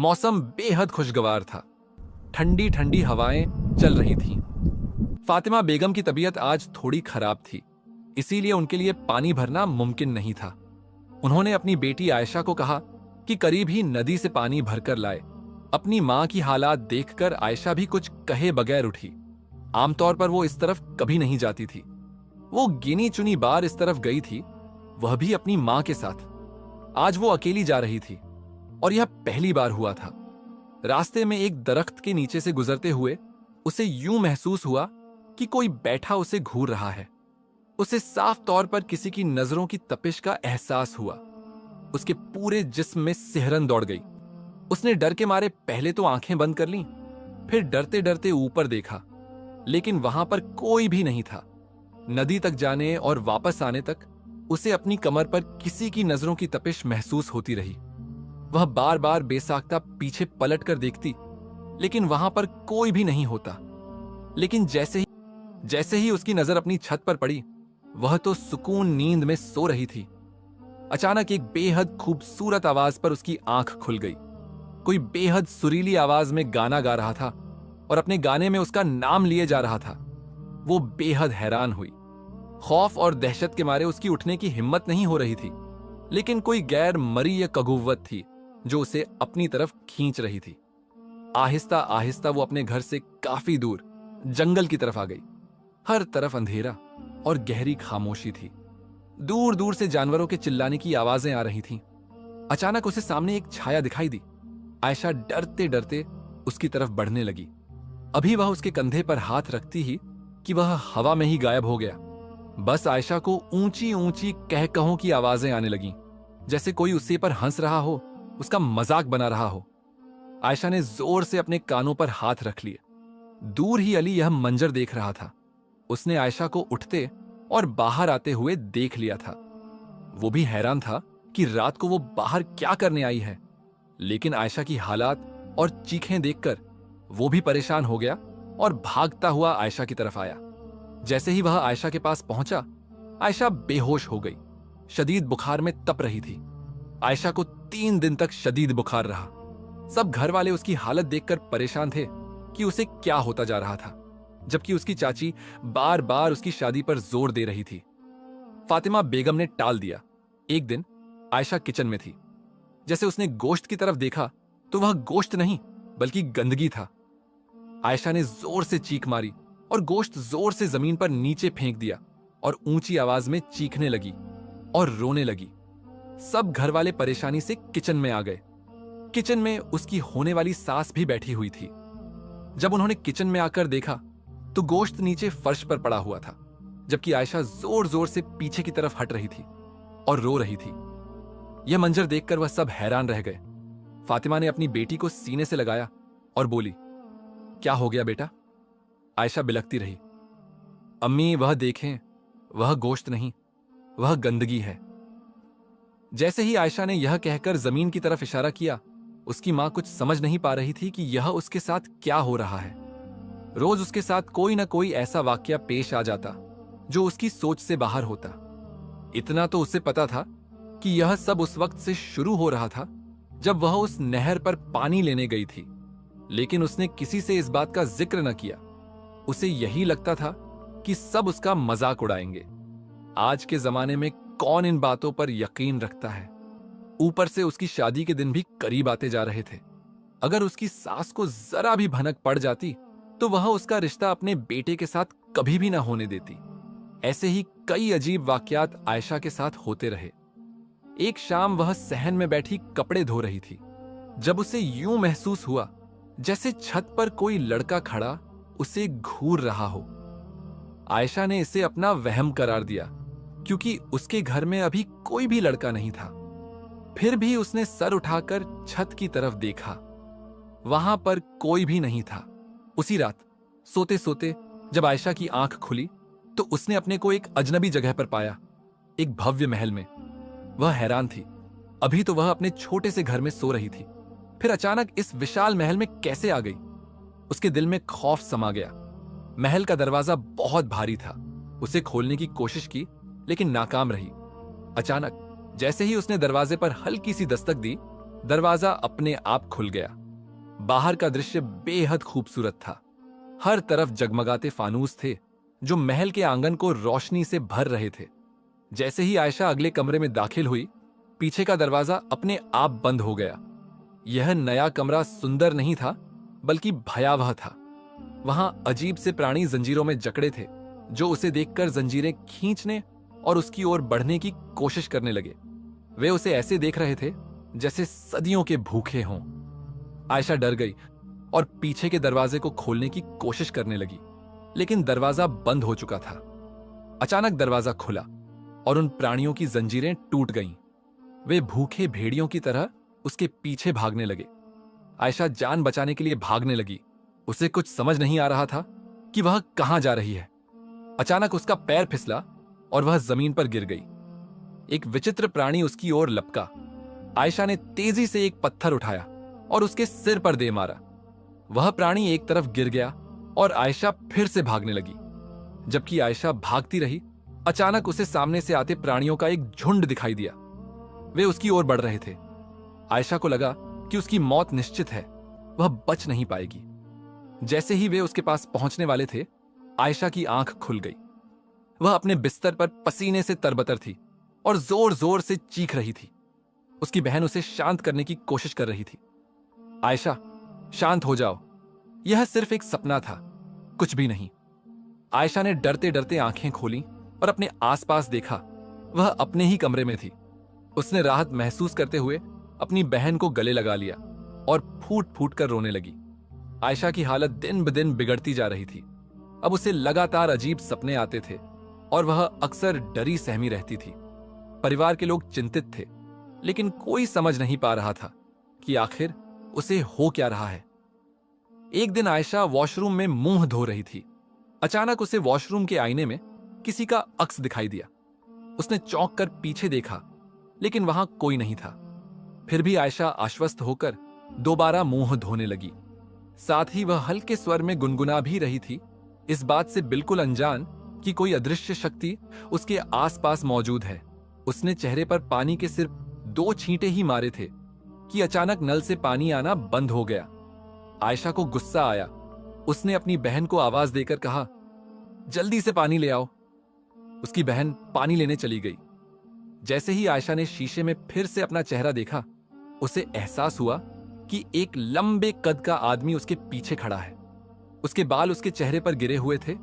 मौसम बेहद खुशगवार था। ठंडी ठंडी हवाएं चल रही थीं। फातिमा बेगम की तबीयत आज थोड़ी खराब थी, इसीलिए उनके लिए पानी भरना मुमकिन नहीं था। उन्होंने अपनी बेटी आयशा को कहा कि करीब ही नदी से पानी भरकर लाए। अपनी मां की हालात देखकर आयशा भी कुछ कहे बगैर उठी। आमतौर पर वो इस तरफ कभी नहीं जाती थी। वो गिनी चुनी बार इस तरफ गई थी, वह भी अपनी मां के साथ। आज वो अकेली जा रही थी और यह पहली बार हुआ था। रास्ते में एक दरख्त के नीचे से गुजरते हुए उसे यूं महसूस हुआ कि कोई बैठा उसे घूर रहा है। उसे साफ तौर पर किसी की नजरों की तपिश का एहसास हुआ। उसके पूरे जिस्म में सिहरन दौड़ गई। उसने डर के मारे पहले तो आंखें बंद कर लीं, फिर डरते डरते ऊपर देखा, लेकिन वहां पर कोई भी नहीं था। नदी तक जाने और वापस आने तक उसे अपनी कमर पर किसी की नजरों की तपिश महसूस होती रही। वह बार बार बेसाख्ता पीछे पलट कर देखती, लेकिन वहां पर कोई भी नहीं होता। लेकिन जैसे ही उसकी नजर अपनी छत पर पड़ी, वह तो सुकून नींद में सो रही थी। अचानक एक बेहद खूबसूरत आवाज पर उसकी आंख खुल गई। कोई बेहद सुरीली आवाज में गाना गा रहा था और अपने गाने में उसका नाम लिए जा रहा था। वो बेहद हैरान हुई। खौफ और दहशत के मारे उसकी उठने की हिम्मत नहीं हो रही थी, लेकिन कोई गैर मरी या कगुव्वत थी जो उसे अपनी तरफ खींच रही थी। आहिस्ता आहिस्ता वो अपने घर से काफी दूर जंगल की तरफ आ गई। हर तरफ अंधेरा और गहरी खामोशी थी। दूर दूर से जानवरों के चिल्लाने की आवाजें आ रही थीं। अचानक उसे सामने एक छाया दिखाई दी। आयशा डरते डरते उसकी तरफ बढ़ने लगी। अभी वह उसके कंधे पर हाथ रखती ही कि वह हवा में ही गायब हो गया। बस आयशा को ऊंची ऊंची कहकहों की आवाजें आने लगीं, जैसे कोई उसे पर हंस रहा हो, उसका मजाक बना रहा हो। आयशा ने जोर से अपने कानों पर हाथ रख लिए। दूर ही अली यह मंजर देख रहा था। उसने आयशा को उठते और बाहर आते हुए देख लिया था। वो भी हैरान था कि रात को वो बाहर क्या करने आई है, लेकिन आयशा की हालात और चीखें देखकर वो भी परेशान हो गया और भागता हुआ आयशा की तरफ आया। जैसे ही वह आयशा के पास पहुंचा, आयशा बेहोश हो गई। शदीद बुखार में तप रही थी। आयशा को 3 दिन तक शदीद बुखार रहा। सब घर वाले उसकी हालत देखकर परेशान थे कि उसे क्या होता जा रहा था, जबकि उसकी चाची बार बार उसकी शादी पर जोर दे रही थी। फातिमा बेगम ने टाल दिया। एक दिन आयशा किचन में थी। जैसे उसने गोश्त की तरफ देखा तो वह गोश्त नहीं बल्कि गंदगी था। आयशा ने जोर से चीख मारी और गोश्त जोर से जमीन पर नीचे फेंक दिया और ऊंची आवाज में चीखने लगी और रोने लगी। सब घर वाले परेशानी से किचन में आ गए। किचन में उसकी होने वाली सास भी बैठी हुई थी। जब उन्होंने किचन में आकर देखा तो गोश्त नीचे फर्श पर पड़ा हुआ था, जबकि आयशा जोर जोर से पीछे की तरफ हट रही थी और रो रही थी। यह मंजर देखकर वह सब हैरान रह गए। फातिमा ने अपनी बेटी को सीने से लगाया और बोली, क्या हो गया बेटा? आयशा बिलखती रही, अम्मी वह देखें, वह गोश्त नहीं, वह गंदगी है। जैसे ही आयशा ने यह कहकर जमीन की तरफ इशारा किया, उसकी मां कुछ समझ नहीं पा रही थी कि यह उसके साथ क्या हो रहा है। रोज उसके साथ कोई ना कोई ऐसा वाकया पेश आ जाता जो उसकी सोच से बाहर होता। इतना तो उसे पता था कि यह सब उस वक्त से शुरू हो रहा था जब वह उस नहर पर पानी लेने गई थी, लेकिन उसने किसी से इस बात का जिक्र न किया। उसे यही लगता था कि सब उसका मजाक उड़ाएंगे। आज के जमाने में कौन इन बातों पर यकीन रखता है? ऊपर से उसकी शादी के दिन भी करीब आते जा रहे थे। अगर उसकी सास को जरा भी भनक पड़ जाती तो वह उसका रिश्ता अपने बेटे के साथ कभी भी ना होने देती। ऐसे ही कई अजीब वाकयात आयशा के साथ होते रहे। एक शाम वह सहन में बैठी कपड़े धो रही थी, जब उसे यूं महसूस हुआ जैसे छत पर कोई लड़का खड़ा उसे घूर रहा हो। आयशा ने इसे अपना वहम करार दिया, क्योंकि उसके घर में अभी कोई भी लड़का नहीं था। फिर भी उसने सर उठाकर छत की तरफ देखा। वहां पर कोई भी नहीं था। उसी रात सोते सोते जब आयशा की आंख खुली तो उसने अपने को एक अजनबी जगह पर पाया, एक भव्य महल में। वह हैरान थी। अभी तो वह अपने छोटे से घर में सो रही थी, फिर अचानक इस विशाल महल में कैसे आ गई? उसके दिल में खौफ समा गया। महल का दरवाजा बहुत भारी था। उसे खोलने की कोशिश की, लेकिन नाकाम रही। अचानक जैसे ही उसने दरवाजे पर हल्की सी दस्तक दी, दरवाजा अपने आप खुल गया। बाहर का दृश्य बेहद खूबसूरत था। हर तरफ जगमगाते फानूस थे जो महल के आंगन को रोशनी से भर रहे थे। जैसे ही आयशा अगले कमरे में दाखिल हुई, पीछे का दरवाजा अपने आप बंद हो गया। यह नया कमरा सुंदर नहीं था, बल्कि भयावह था। वहां अजीब से प्राणी जंजीरों में जकड़े थे, जो उसे देखकर जंजीरें खींचने और उसकी ओर बढ़ने की कोशिश करने लगे। वे उसे ऐसे देख रहे थे जैसे सदियों के भूखे हों। आयशा डर गई और पीछे के दरवाजे को खोलने की कोशिश करने लगी, लेकिन दरवाजा बंद हो चुका था। अचानक दरवाजा खुला और उन प्राणियों की जंजीरें टूट गईं। वे भूखे भेड़ियों की तरह उसके पीछे भागने लगे। आयशा जान बचाने के लिए भागने लगी। उसे कुछ समझ नहीं आ रहा था कि वह कहां जा रही है। अचानक उसका पैर फिसला और वह जमीन पर गिर गई। एक विचित्र प्राणी उसकी ओर लपका। आयशा ने तेजी से एक पत्थर उठाया और उसके सिर पर दे मारा। वह प्राणी एक तरफ गिर गया और आयशा फिर से भागने लगी। जबकि आयशा भागती रही, अचानक उसे सामने से आते प्राणियों का एक झुंड दिखाई दिया। वे उसकी ओर बढ़ रहे थे। आयशा को लगा कि उसकी मौत निश्चित है, वह बच नहीं पाएगी। जैसे ही वे उसके पास पहुंचने वाले थे, आयशा की आंख खुल गई। वह अपने बिस्तर पर पसीने से तरबतर थी और जोर जोर से चीख रही थी। उसकी बहन उसे शांत करने की कोशिश कर रही थी। आयशा, शांत हो जाओ, यह सिर्फ एक सपना था, कुछ भी नहीं। आयशा ने डरते डरते आंखें खोली और अपने आसपास देखा। वह अपने ही कमरे में थी। उसने राहत महसूस करते हुए अपनी बहन को गले लगा लिया और फूट फूट कर रोने लगी। आयशा की हालत दिन ब दिन बिगड़ती जा रही थी। अब उसे लगातार अजीब सपने आते थे और वह अक्सर डरी सहमी रहती थी। परिवार के लोग चिंतित थे, लेकिन कोई समझ नहीं पा रहा था कि आखिर उसे हो क्या रहा है। एक दिन आयशा वॉशरूम में मुंह धो रही थी। अचानक उसे वॉशरूम के आईने में किसी का अक्स दिखाई दिया। उसने चौंक कर पीछे देखा, लेकिन वहां कोई नहीं था। फिर भी आयशा आश्वस्त होकर दोबारा मुंह धोने लगी। साथ ही वह हल्के स्वर में गुनगुना भी रही थी, इस बात से बिल्कुल अनजान कि कोई अदृश्य शक्ति उसके आसपास मौजूद है। उसने चेहरे पर पानी के सिर्फ 2 छींटे ही मारे थे कि अचानक नल से पानी आना बंद हो गया। आयशा को गुस्सा आया। उसने अपनी बहन को आवाज देकर कहा, जल्दी से पानी ले आओ। उसकी बहन पानी लेने चली गई। जैसे ही आयशा ने शीशे में फिर से अपना चेहरा देखा, उसे एहसास हुआ कि एक लंबे कद का आदमी उसके पीछे खड़ा है। उसके बाल उसके चेहरे पर गिरे हुए थे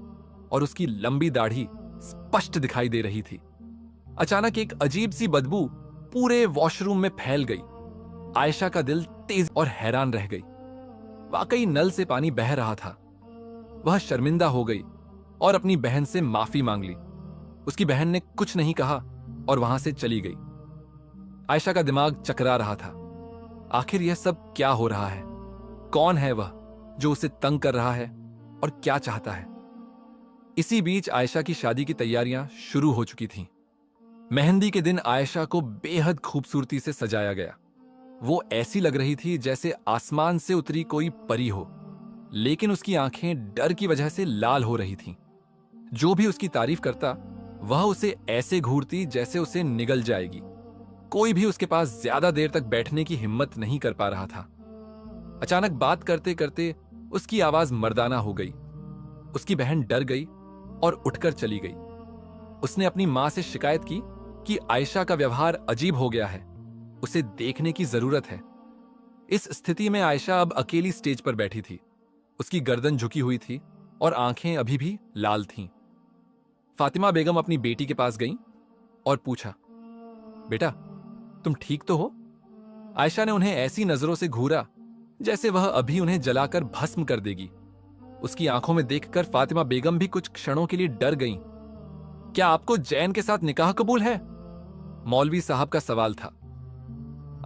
और उसकी लंबी दाढ़ी स्पष्ट दिखाई दे रही थी। अचानक एक अजीब सी बदबू पूरे वॉशरूम में फैल गई। आयशा का दिल तेज और हैरान रह गई। वाकई नल से पानी बह रहा था। वह शर्मिंदा हो गई और अपनी बहन से माफी मांग ली। उसकी बहन ने कुछ नहीं कहा और वहां से चली गई। आयशा का दिमाग चकरा रहा था। आखिर यह सब क्या हो रहा है? कौन है वह जो उसे तंग कर रहा है और क्या चाहता है? इसी बीच आयशा की शादी की तैयारियां शुरू हो चुकी थीं। मेहंदी के दिन आयशा को बेहद खूबसूरती से सजाया गया। वो ऐसी लग रही थी जैसे आसमान से उतरी कोई परी हो, लेकिन उसकी आंखें डर की वजह से लाल हो रही थीं। जो भी उसकी तारीफ करता, वह उसे ऐसे घूरती जैसे उसे निगल जाएगी। कोई भी उसके पास ज्यादा देर तक बैठने की हिम्मत नहीं कर पा रहा था। अचानक बात करते करते उसकी आवाज मर्दाना हो गई। उसकी बहन डर गई और उठकर चली गई। उसने अपनी मां से शिकायत की कि आयशा का व्यवहार अजीब हो गया है, उसे देखने की जरूरत है। इस स्थिति में आयशा अब अकेली स्टेज पर बैठी थी। उसकी गर्दन झुकी हुई थी और आंखें अभी भी लाल थीं। फातिमा बेगम अपनी बेटी के पास गईं और पूछा, बेटा, तुम ठीक तो हो? आयशा ने उन्हें ऐसी नजरों से घूरा जैसे वह अभी उन्हें जलाकर भस्म कर देगी। उसकी आंखों में देखकर फातिमा बेगम भी कुछ क्षणों के लिए डर गईं। क्या आपको जैन के साथ निकाह कबूल है? मौलवी साहब का सवाल था।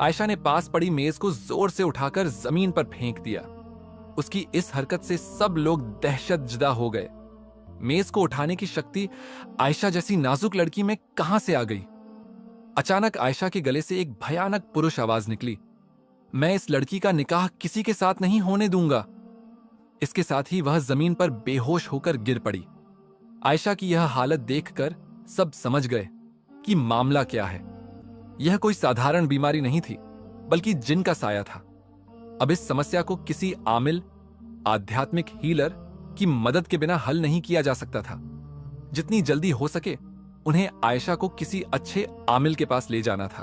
आयशा ने पास पड़ी मेज को जोर से उठाकर जमीन पर फेंक दिया। उसकी इस हरकत से सब लोग दहशतजदा हो गए। मेज को उठाने की शक्ति आयशा जैसी नाजुक लड़की में कहां से आ गई? अचानक आयशा के गले से एक भयानक पुरुष आवाज निकली, मैं इस लड़की का निकाह किसी के साथ नहीं होने दूंगा। इसके साथ ही वह जमीन पर बेहोश होकर गिर पड़ी। आयशा की यह हालत देखकर सब समझ गए कि मामला क्या है। यह कोई साधारण बीमारी नहीं थी, बल्कि जिन का साया था। अब इस समस्या को किसी आमिल, आध्यात्मिक हीलर की मदद के बिना हल नहीं किया जा सकता था। जितनी जल्दी हो सके उन्हें आयशा को किसी अच्छे आमिल के पास ले जाना था।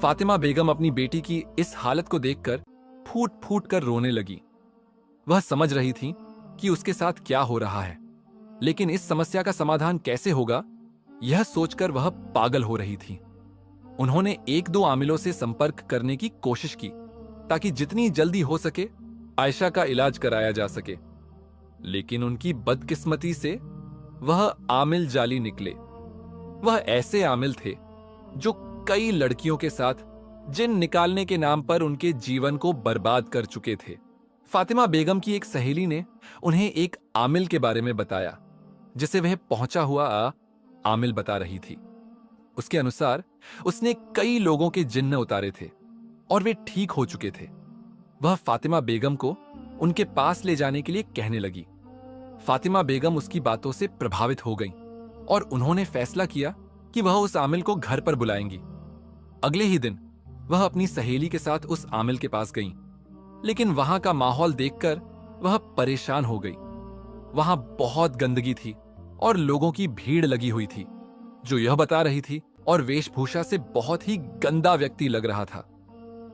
फातिमा बेगम अपनी बेटी की इस हालत को देखकर फूट फूट कर रोने लगी। वह समझ रही थी कि उसके साथ क्या हो रहा है, लेकिन इस समस्या का समाधान कैसे होगा, यह सोचकर वह पागल हो रही थी। उन्होंने एक दो आमिलों से संपर्क करने की कोशिश की ताकि जितनी जल्दी हो सके आयशा का इलाज कराया जा सके, लेकिन उनकी बदकिस्मती से वह आमिल जाली निकले। वह ऐसे आमिल थे जो कई लड़कियों के साथ जिन निकालने के नाम पर उनके जीवन को बर्बाद कर चुके थे। फातिमा बेगम की एक सहेली ने उन्हें एक आमिल के बारे में बताया, जिसे वह पहुंचा हुआ आमिल बता रही थी। उसके अनुसार उसने कई लोगों के जिन्न उतारे थे और वे ठीक हो चुके थे। वह फातिमा बेगम को उनके पास ले जाने के लिए कहने लगी। फातिमा बेगम उसकी बातों से प्रभावित हो गईं और उन्होंने फैसला किया कि वह उस आमिल को घर पर बुलाएंगी। अगले ही दिन वह अपनी सहेली के साथ उस आमिल के पास गईं, लेकिन वहां का माहौल देखकर वह परेशान हो गई। वहां बहुत गंदगी थी और लोगों की भीड़ लगी हुई थी। जो यह बता रही थी और वेशभूषा से बहुत ही गंदा व्यक्ति लग रहा था।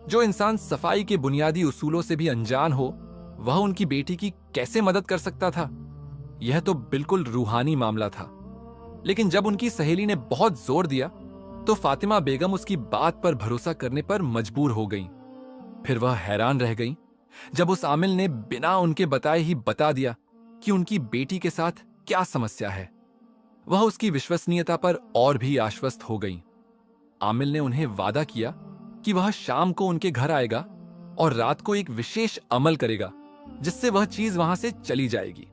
जो इंसान सफाई के बुनियादी उसूलों से भी अनजान हो, वह उनकी बेटी की कैसे मदद कर सकता था? यह तो बिल्कुल रूहानी मामला था। लेकिन जब उनकी सहेली ने बहुत जोर दिया तो फातिमा बेगम उसकी बात पर भरोसा करने पर मजबूर हो गईं। फिर वह हैरान रह गईं जब उस आमिल ने बिना उनके बताए ही बता दिया कि उनकी बेटी के साथ क्या समस्या है। वह उसकी विश्वसनीयता पर और भी आश्वस्त हो गईं। आमिल ने उन्हें वादा किया कि वह शाम को उनके घर आएगा और रात को एक विशेष अमल करेगा जिससे वह चीज वहां से चली जाएगी।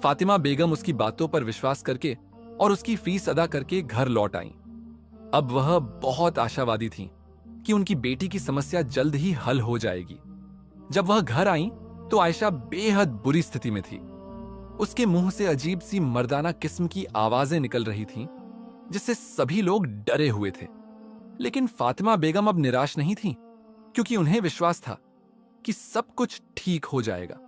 फातिमा बेगम उसकी बातों पर विश्वास करके और उसकी फीस अदा करके घर लौट आईं। अब वह बहुत आशावादी थीं कि उनकी बेटी की समस्या जल्द ही हल हो जाएगी। जब वह घर आईं तो आयशा बेहद बुरी स्थिति में थी। उसके मुंह से अजीब सी मर्दाना किस्म की आवाजें निकल रही थीं, जिससे सभी लोग डरे हुए थे। लेकिन फातिमा बेगम अब निराश नहीं थीं, क्योंकि उन्हें विश्वास था कि सब कुछ ठीक हो जाएगा।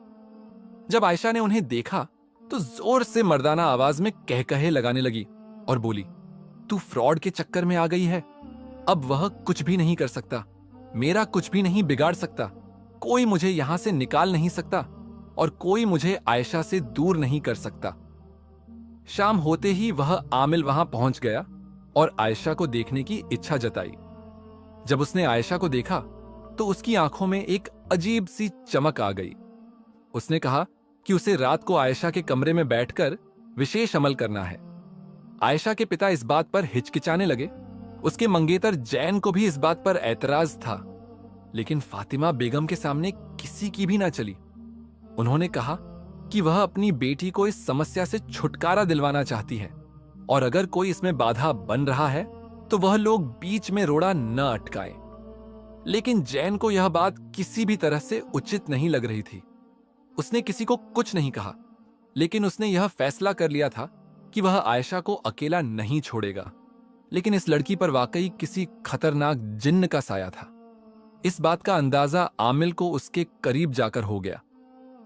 जब आयशा ने उन्हें देखा तो जोर से मर्दाना आवाज में कहकहे लगाने लगी और बोली, तू फ्रॉड के चक्कर में आ गई है। अब वह कुछ भी नहीं कर सकता, मेरा कुछ भी नहीं बिगाड़ सकता, कोई मुझे यहां से निकाल नहीं सकता और कोई मुझे आयशा से दूर नहीं कर सकता। शाम होते ही वह आमिल वहां पहुंच गया और आयशा को देखने की इच्छा जताई। जब उसने आयशा को देखा तो उसकी आंखों में एक अजीब सी चमक आ गई। उसने कहा कि उसे रात को आयशा के कमरे में बैठकर विशेष अमल करना है। आयशा के पिता इस बात पर हिचकिचाने लगे। उसके मंगेतर जैन को भी इस बात पर ऐतराज था, लेकिन फातिमा बेगम के सामने किसी की भी ना चली। उन्होंने कहा कि वह अपनी बेटी को इस समस्या से छुटकारा दिलवाना चाहती है और अगर कोई इसमें बाधा बन रहा है तो वह लोग बीच में रोड़ा न अटकाएं। लेकिन जैन को यह बात किसी भी तरह से उचित नहीं लग रही थी। उसने किसी को कुछ नहीं कहा, लेकिन उसने यह फैसला कर लिया था कि वह आयशा को अकेला नहीं छोड़ेगा। लेकिन इस लड़की पर वाकई किसी खतरनाक जिन्न का साया था। इस बात का अंदाजा आमिल को उसके करीब जाकर हो गया।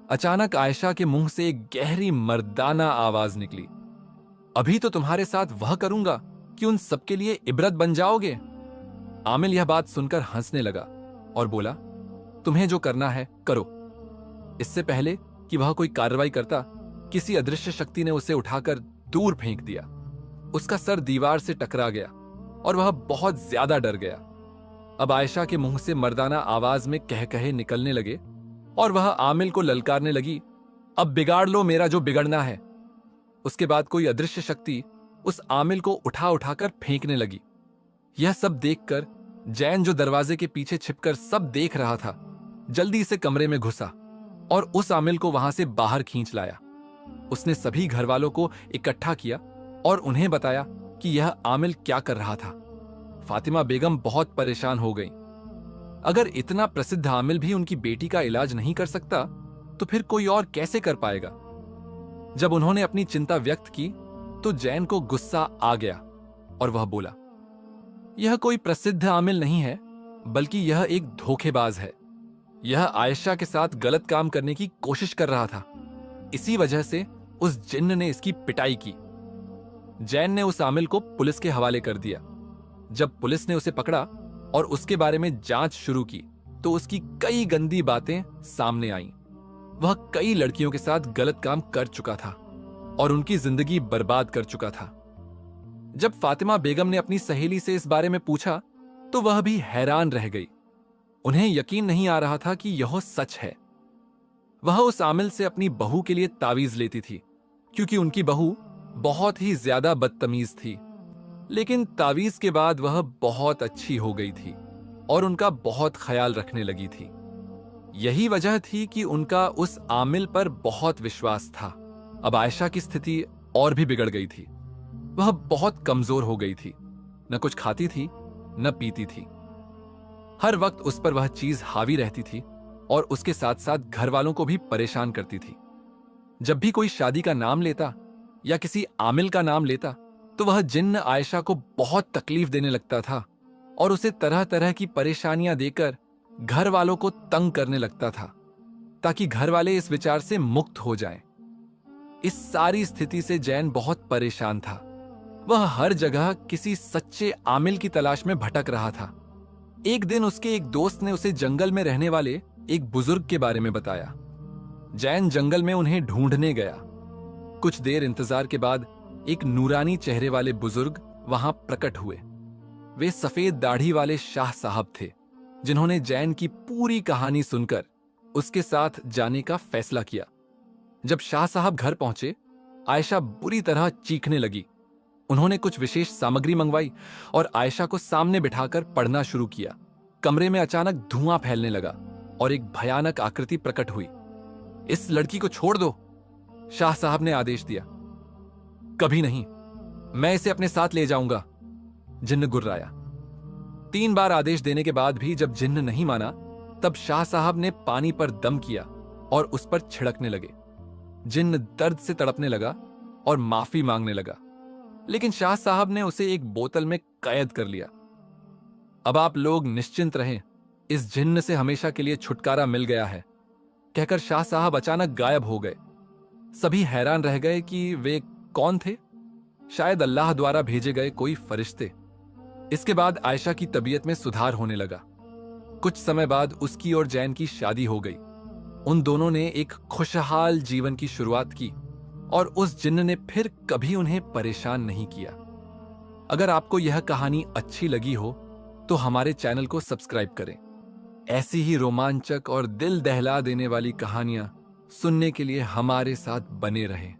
अचानक आयशा के मुंह से एक गहरी मर्दाना आवाज निकली, अभी तो तुम्हारे साथ वह करूंगा कि उन सबके लिए इबरत बन जाओगे। आमिल यह बात सुनकर हंसने लगा और बोला, तुम्हें जो करना है करो। इससे पहले कि वह कोई कार्रवाई करता, किसी अदृश्य शक्ति ने उसे उठाकर दूर फेंक दिया। उसका सर दीवार से टकरा गया और वह बहुत ज्यादा डर गया। अब आयशा के मुंह से मर्दाना आवाज में कहकहे निकलने लगे और वह आमिल को ललकारने लगी, अब बिगाड़ लो मेरा जो बिगड़ना है। उसके बाद कोई अदृश्य शक्ति उस आमिल को उठा उठाकर फेंकने लगी। यह सब देखकर जैन, जो दरवाजे के पीछे छिपकर सब देख रहा था, जल्दी से कमरे में घुसा और उस आमिल को वहां से बाहर खींच लाया। उसने सभी घर वालों को इकट्ठा किया और उन्हें बताया कि यह आमिल क्या कर रहा था। फातिमा बेगम बहुत परेशान हो गई। अगर इतना प्रसिद्ध आमिल भी उनकी बेटी का इलाज नहीं कर सकता तो फिर कोई और कैसे कर पाएगा। जब उन्होंने अपनी चिंता व्यक्त की तो जैन को गुस्सा आ गया और वह बोला, यह कोई प्रसिद्ध आमिल नहीं है, बल्कि यह एक धोखेबाज है। यह आयशा के साथ गलत काम करने की कोशिश कर रहा था। इसी वजह से उस जिन्न ने इसकी पिटाई की। जैन ने उस आमिल को पुलिस के हवाले कर दिया। जब पुलिस ने उसे पकड़ा और उसके बारे में जांच शुरू की तो उसकी कई गंदी बातें सामने आईं। वह कई लड़कियों के साथ गलत काम कर चुका था और उनकी जिंदगी बर्बाद कर चुका था। जब फातिमा बेगम ने अपनी सहेली से इस बारे में पूछा तो वह भी हैरान रह गई। उन्हें यकीन नहीं आ रहा था कि यह सच है। वह उस आमिल से अपनी बहू के लिए तावीज लेती थी क्योंकि उनकी बहू बहुत ही ज्यादा बदतमीज थी। लेकिन तावीज के बाद वह बहुत अच्छी हो गई थी और उनका बहुत ख्याल रखने लगी थी। यही वजह थी कि उनका उस आमिल पर बहुत विश्वास था। अब आयशा की स्थिति और भी बिगड़ गई थी। वह बहुत कमजोर हो गई थी। न कुछ खाती थी न पीती थी। हर वक्त उस पर वह चीज हावी रहती थी और उसके साथ साथ घर वालों को भी परेशान करती थी। जब भी कोई शादी का नाम लेता या किसी आमिल का नाम लेता तो वह जिन्न आयशा को बहुत तकलीफ देने लगता था और उसे तरह तरह की परेशानियां देकर घर वालों को तंग करने लगता था ताकि घर वाले इस विचार से मुक्त हो जाएं। इस सारी स्थिति से जैन बहुत परेशान था। वह हर जगह किसी सच्चे आमिल की तलाश में भटक रहा था। एक दिन उसके एक दोस्त ने उसे जंगल में रहने वाले एक बुजुर्ग के बारे में बताया। जैन जंगल में उन्हें ढूंढने गया। कुछ देर इंतजार के बाद एक नूरानी चेहरे वाले बुजुर्ग वहां प्रकट हुए। वे सफेद दाढ़ी वाले शाह साहब थे जिन्होंने जैन की पूरी कहानी सुनकर उसके साथ जाने का फैसला किया। जब शाह साहब घर पहुंचे, आयशा बुरी तरह चीखने लगी। उन्होंने कुछ विशेष सामग्री मंगवाई और आयशा को सामने बिठाकर पढ़ना शुरू किया। कमरे में अचानक धुआं फैलने लगा और एक भयानक आकृति प्रकट हुई। इस लड़की को छोड़ दो, शाह साहब ने आदेश दिया। कभी नहीं, मैं इसे अपने साथ ले जाऊंगा, जिन्न गुर्राया। 3 बार आदेश देने के बाद भी जब जिन्न नहीं माना, तब शाह साहब ने पानी पर दम किया और उस पर छिड़कने लगे। जिन्न दर्द से तड़पने लगा और माफी मांगने लगा, लेकिन शाह साहब ने उसे एक बोतल में कैद कर लिया। अब आप लोग निश्चिंत रहें, इस जिन्न से हमेशा के लिए छुटकारा मिल गया है, कहकर शाह साहब अचानक गायब हो गए। सभी हैरान रह गए कि वे कौन थे। शायद अल्लाह द्वारा भेजे गए कोई फरिश्ते। इसके बाद आयशा की तबीयत में सुधार होने लगा। कुछ समय बाद उसकी और जैन की शादी हो गई। उन दोनों ने एक खुशहाल जीवन की शुरुआत की और उस जिन्न ने फिर कभी उन्हें परेशान नहीं किया। अगर आपको यह कहानी अच्छी लगी हो तो हमारे चैनल को सब्सक्राइब करें। ऐसी ही रोमांचक और दिल दहला देने वाली कहानियां सुनने के लिए हमारे साथ बने रहें।